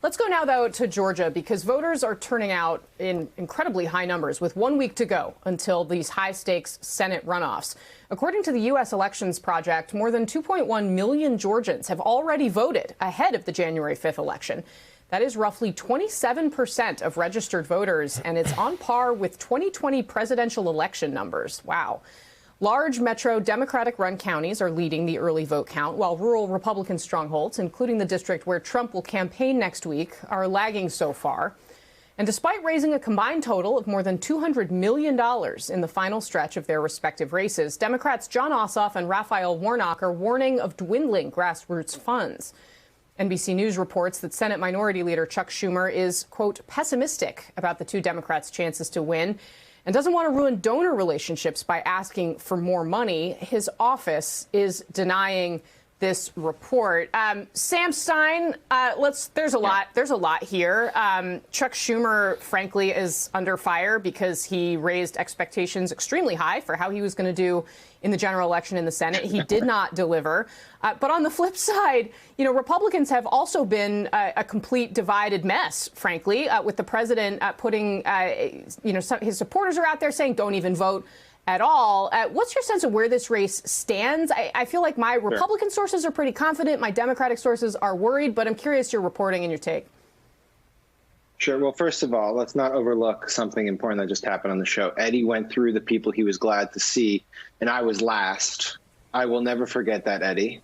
Let's go now, though, to Georgia, because voters are turning out in incredibly high numbers with 1 week to go until these high-stakes Senate runoffs. According to the U.S. Elections Project, more than 2.1 million Georgians have already voted ahead of the January 5th election. That is roughly 27% of registered voters, and it's on par with 2020 presidential election numbers. Wow. Large metro Democratic-run counties are leading the early vote count, while rural Republican strongholds, including the district where Trump will campaign next week, are lagging so far. And despite raising a combined total of more than $200 million in the final stretch of their respective races, Democrats Jon Ossoff and Raphael Warnock are warning of dwindling grassroots funds. NBC News reports that Senate Minority Leader Chuck Schumer is, quote, pessimistic about the two Democrats' chances to win, and doesn't want to ruin donor relationships by asking for more money. His office is denying this report. Sam Stein, there's a lot here. Chuck Schumer, frankly, is under fire because he raised expectations extremely high for how he was going to do in the general election in the Senate. He did not deliver. But on the flip side, you know, Republicans have also been a complete divided mess, frankly, with the president putting, his supporters are out there saying don't even vote at all. What's your sense of where this race stands? I feel like my Republican sources are pretty confident. My Democratic sources are worried, but I'm curious your reporting and your take. Sure. Well, first of all, let's not overlook something important that just happened on the show. Eddie went through the people he was glad to see, and I was last. I will never forget that, Eddie.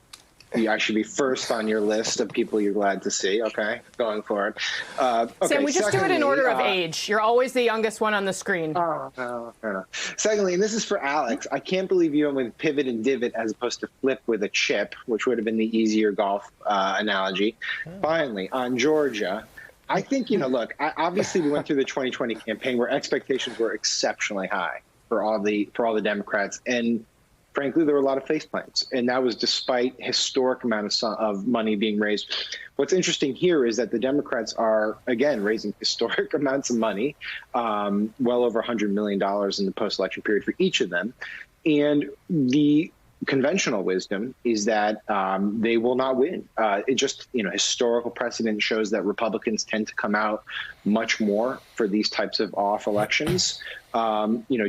I should be first on your list of people you're glad to see. Okay, going forward. Okay, Sam, we just do it in order of age. You're always the youngest one on the screen. Oh, no. Secondly, and this is for Alex, I can't believe you went with pivot and divot as opposed to flip with a chip, which would have been the easier golf analogy. Finally, on Georgia, I think, look, obviously we went through the 2020 campaign where expectations were exceptionally high for all the Democrats. And frankly, there were a lot of faceplants, and that was despite historic amounts of money being raised. What's interesting here is that the Democrats are, again, raising historic amounts of money, well over $100 million in the post-election period for each of them. And the conventional wisdom is that they will not win. It just, historical precedent shows that Republicans tend to come out much more for these types of off elections.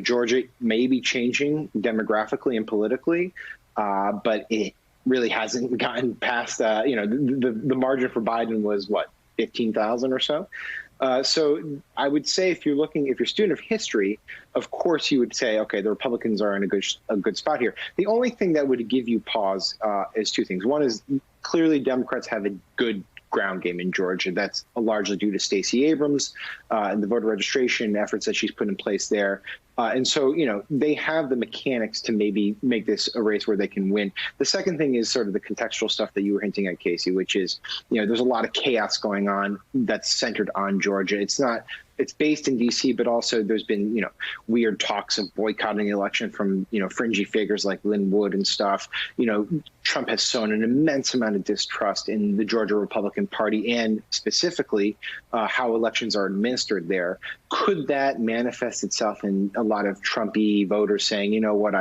Georgia may be changing demographically and politically, but it really hasn't gotten past, the margin for Biden was what, 15,000 or so. So I would say if you're a student of history, of course you would say, okay, the Republicans are in a good spot here. The only thing that would give you pause is two things. One is clearly Democrats have a good ground game in Georgia. That's largely due to Stacey Abrams and the voter registration efforts that she's put in place there. And so, they have the mechanics to maybe make this a race where they can win. The second thing is sort of the contextual stuff that you were hinting at, Casey, which is, there's a lot of chaos going on that's centered on Georgia. It's based in D.C., but also there's been, weird talks of boycotting the election from, fringy figures like Lynn Wood and stuff. Trump has sown an immense amount of distrust in the Georgia Republican Party and specifically how elections are administered there. Could that manifest itself in a lot of Trumpy voters saying, you know what,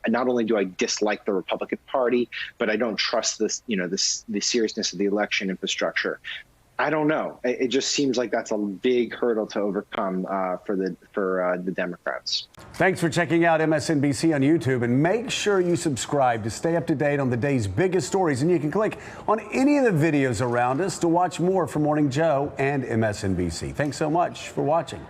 not only do I dislike the Republican Party, but I don't trust this, the seriousness of the election infrastructure? I don't know. It just seems like that's a big hurdle to overcome for the Democrats. Thanks for checking out MSNBC on YouTube, and make sure you subscribe to stay up to date on the day's biggest stories. And you can click on any of the videos around us to watch more from Morning Joe and MSNBC. Thanks so much for watching.